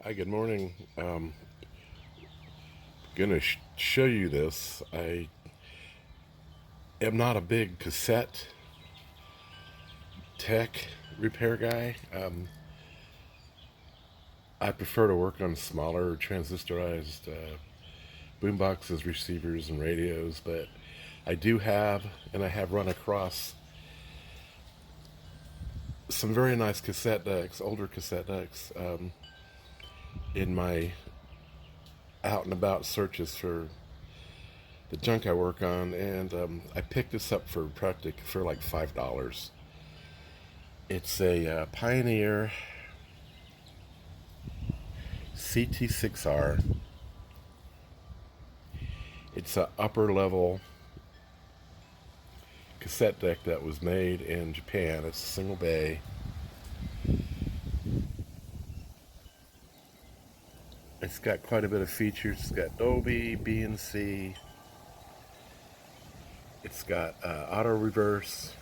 Hi, good morning. Gonna show you this. I am not a big cassette tech repair guy. I prefer to work on smaller transistorized boomboxes, receivers, and radios, but I do have, and I have run across some very nice cassette decks, older cassette decks, in my out and about searches for the junk I work on, and I picked this up for like $5. It's a Pioneer CT6R. It's an upper level cassette deck that was made in Japan. It's a single bay. It's got quite a bit of features. It's got Dolby, BNC. It's got auto reverse.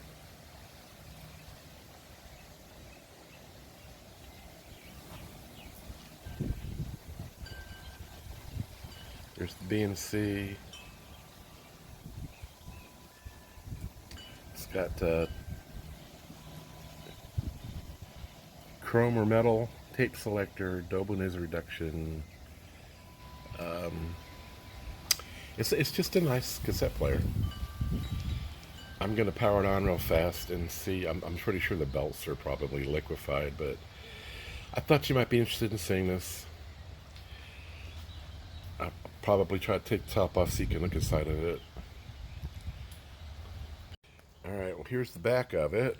There's the BNC. It's got chrome or metal tape selector, Dolby noise reduction. It's just a nice cassette player. I'm gonna power it on real fast and see. I'm pretty sure the belts are probably liquefied, but I thought you might be interested in seeing this. I'll probably try to take the top off so you can look inside of it. Alright, well here's the back of it.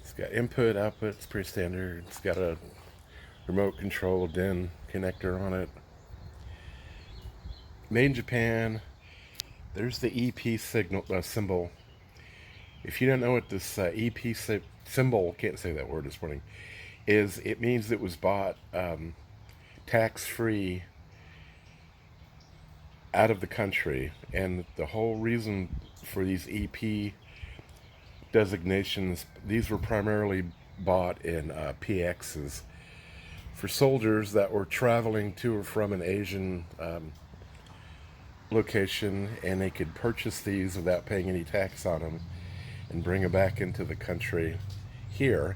It's got input, output, it's pretty standard. It's got a remote control DIN connector on it. Made in Japan. There's the EP signal symbol. If you don't know what this EP symbol, can't say that word this morning, is, it means it was bought tax-free out of the country. And the whole reason for these EP designations, these were primarily bought in PXs for soldiers that were traveling to or from an Asian location, and they could purchase these without paying any tax on them and bring them back into the country here.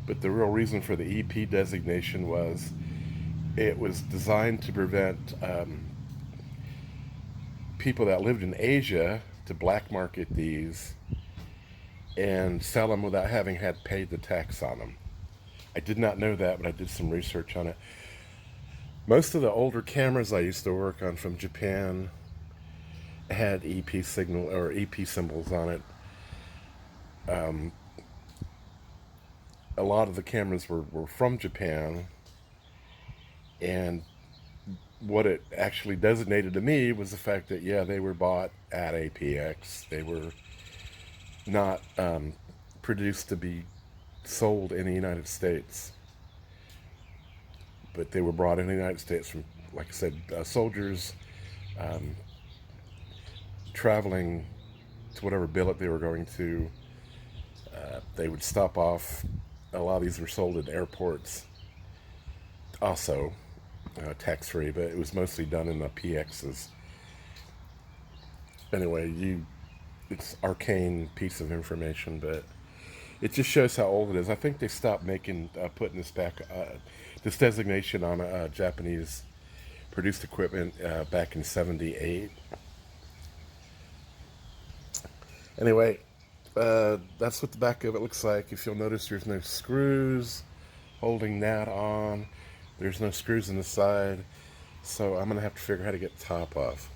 But the real reason for the EP designation was it was designed to prevent people that lived in Asia to black market these and sell them without having had paid the tax on them. I did not know that, but I did some research on it. Most of the older cameras I used to work on from Japan had EP signal or EP symbols on it. A lot of the cameras were from Japan, and what it actually designated to me was the fact that, yeah, they were bought at APX. They were not produced to be sold in the United States, but they were brought in the United States from, like I said, soldiers traveling to whatever billet they were going to. They would stop off. A lot of these were sold at airports, also tax-free, but it was mostly done in the PXs. Anyway, it's arcane piece of information, but it just shows how old it is. I think they stopped putting this designation on Japanese produced equipment back in '78. Anyway, that's what the back of it looks like. If you'll notice, there's no screws holding that on. There's no screws in the side, so I'm gonna have to figure out how to get the top off.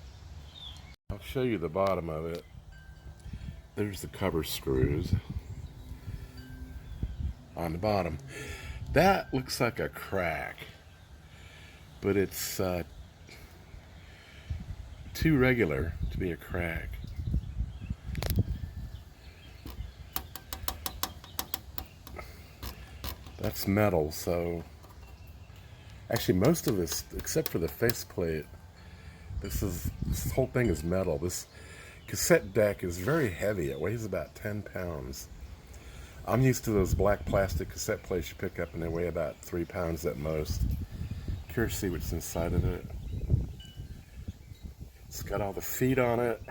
I'll show you the bottom of it. There's the cover screws on the bottom. That looks like a crack, but it's too regular to be a crack. That's metal, so actually most of this, except for the faceplate, this whole thing is metal. This cassette deck is very heavy. It weighs about 10 pounds. I'm used to those black plastic cassette plates you pick up and they weigh about 3 pounds at most. Curious to see what's inside of it. It's got all the feet on it.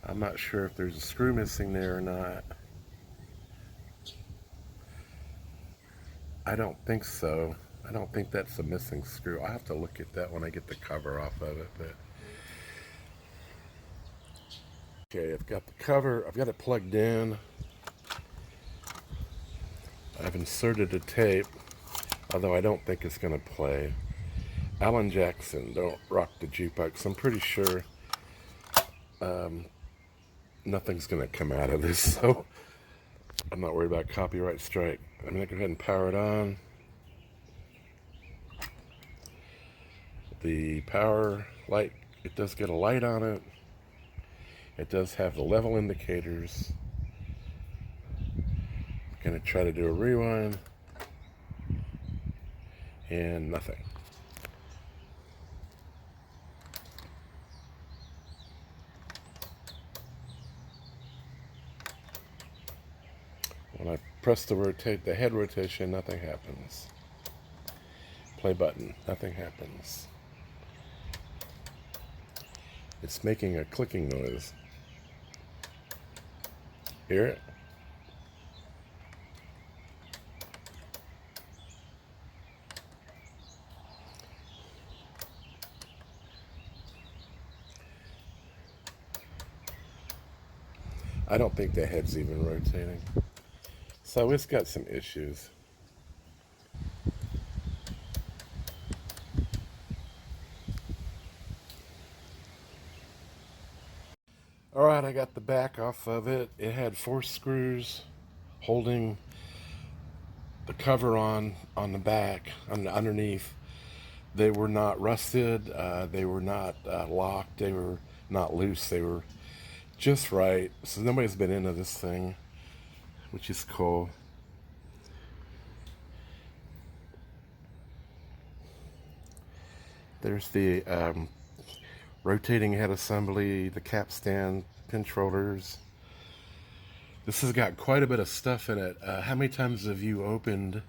I'm not sure if there's a screw missing there or not. I don't think so. I don't think that's a missing screw. I'll have to look at that when I get the cover off of it. But okay, I've got the cover. I've got it plugged in. I've inserted a tape, although I don't think it's going to play. Alan Jackson, Don't Rock the Jukebox. I'm pretty sure nothing's going to come out of this, so I'm not worried about copyright strike. I'm going to go ahead and power it on. The power light, it does get a light on it. It does have the level indicators. I'm going to try to do a rewind. And nothing. When I press the head rotation, nothing happens. Play button, nothing happens. It's making a clicking noise. Hear it? I don't think the head's even rotating. So it's got some issues. Alright, I got the back off of it. It had 4 screws holding the cover on the back, underneath. They were not rusted. They were not locked. They were not loose. They were just right. So nobody's been into this thing, which is cool. There's the rotating head assembly, the capstan, pinch rollers. This has got quite a bit of stuff in it. How many times have you opened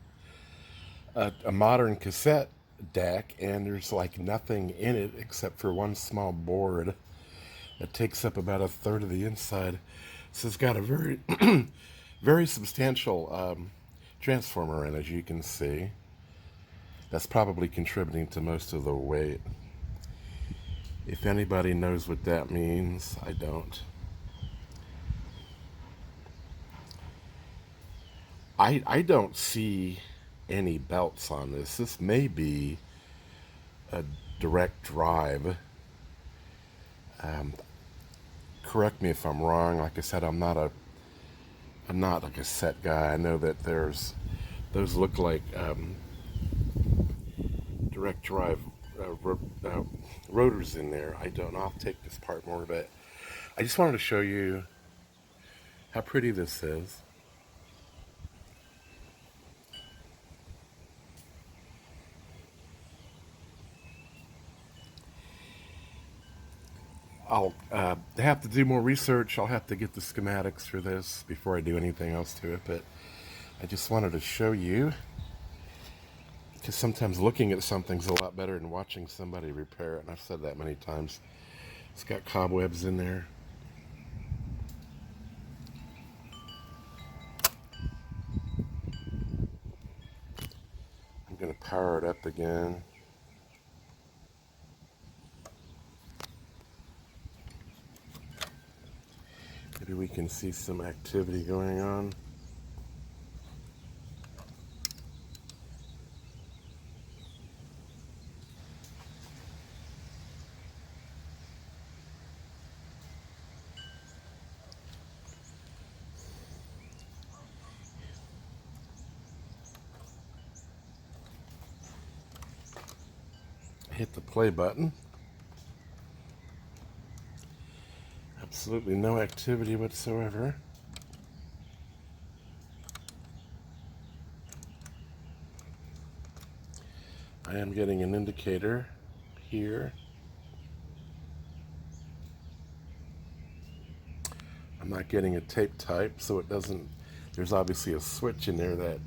a modern cassette deck and there's like nothing in it except for one small board that takes up about 1/3 of the inside? So it's got a very, very substantial transformer in, as you can see. That's probably contributing to most of the weight. If anybody knows what that means, I don't. I don't see any belts on this. This may be a direct drive. Correct me if I'm wrong. Like I said, I'm not a cassette guy. I know that those look like direct drive rotors in there. I don't know. I'll take this part more, but I just wanted to show you how pretty this is. I'll have to do more research. I'll have to get the schematics for this before I do anything else to it, but I just wanted to show you, because sometimes looking at something's a lot better than watching somebody repair it, and I've said that many times. It's got cobwebs in there. I'm going to power it up again. Maybe we can see some activity going on. Hit the play button. Absolutely no activity whatsoever. I am getting an indicator here. I'm not getting a tape type, so it doesn't, there's obviously a switch in there that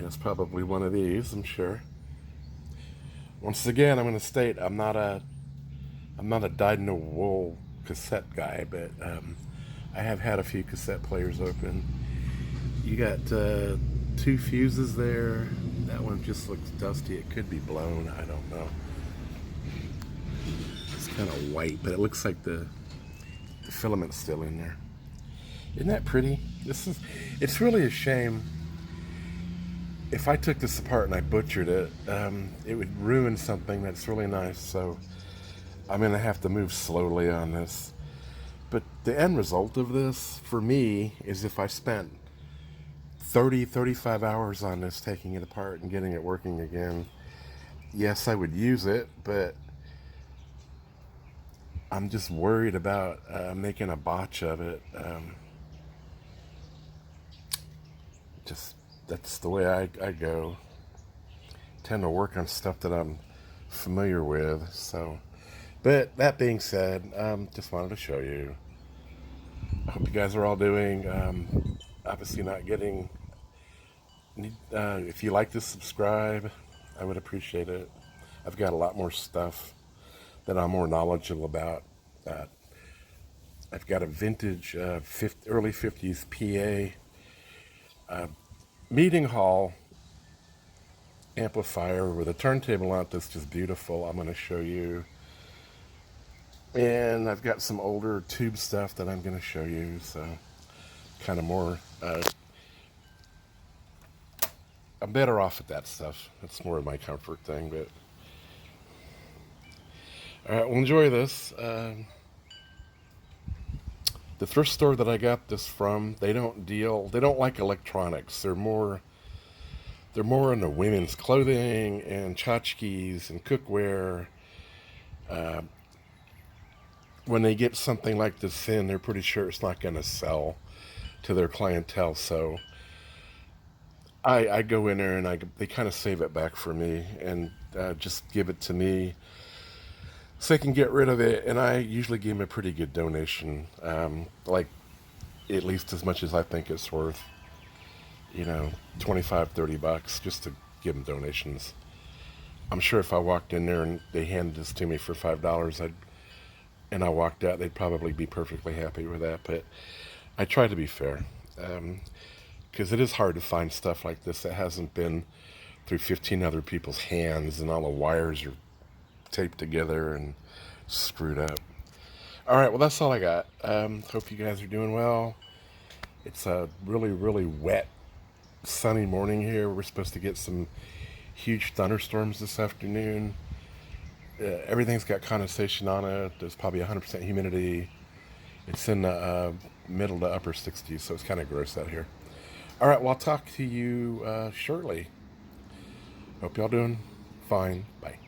is probably one of these, I'm sure. Once again, I'm going to state I'm not a dyed-in-the-wool cassette guy, but I have had a few cassette players open. You got two fuses there. That one just looks dusty. It could be blown. I don't know. It's kind of white, but it looks like the filament's still in there. Isn't that pretty? It's really a shame. If I took this apart and I butchered it, it would ruin something that's really nice. So I'm going to have to move slowly on this. But the end result of this, for me, is if I spent 35 hours on this, taking it apart and getting it working again, yes, I would use it, but I'm just worried about making a botch of it. Just, that's the way I go. Tend to work on stuff that I'm familiar with, so... But that being said, just wanted to show you. I hope you guys are all doing. Obviously not getting... if you like to subscribe, I would appreciate it. I've got a lot more stuff that I'm more knowledgeable about. I've got a vintage early 50s PA meeting hall amplifier with a turntable on it that's just beautiful. I'm going to show you. And I've got some older tube stuff that I'm going to show you, so kind of more, I'm better off at that stuff. That's more of my comfort thing, but, all right, well, enjoy this. The thrift store that I got this from, they don't like electronics. They're more into women's clothing and tchotchkes and cookware. When they get something like this in, they're pretty sure it's not going to sell to their clientele. So I go in there and they kind of save it back for me and just give it to me so they can get rid of it. And I usually give them a pretty good donation, like at least as much as I think it's worth, 25, $30 just to give them donations. I'm sure if I walked in there and they handed this to me for $5, and I walked out, they'd probably be perfectly happy with that. But I try to be fair, because it is hard to find stuff like this that hasn't been through 15 other people's hands and all the wires are taped together and screwed up. All right, well, that's all I got. Hope you guys are doing well. It's a really, really wet, sunny morning here. We're supposed to get some huge thunderstorms this afternoon. Everything's got condensation on it. There's probably 100% humidity. It's in the middle to upper 60s, so it's kind of gross out here. All right, well, I'll talk to you shortly. Hope y'all doing fine. Bye.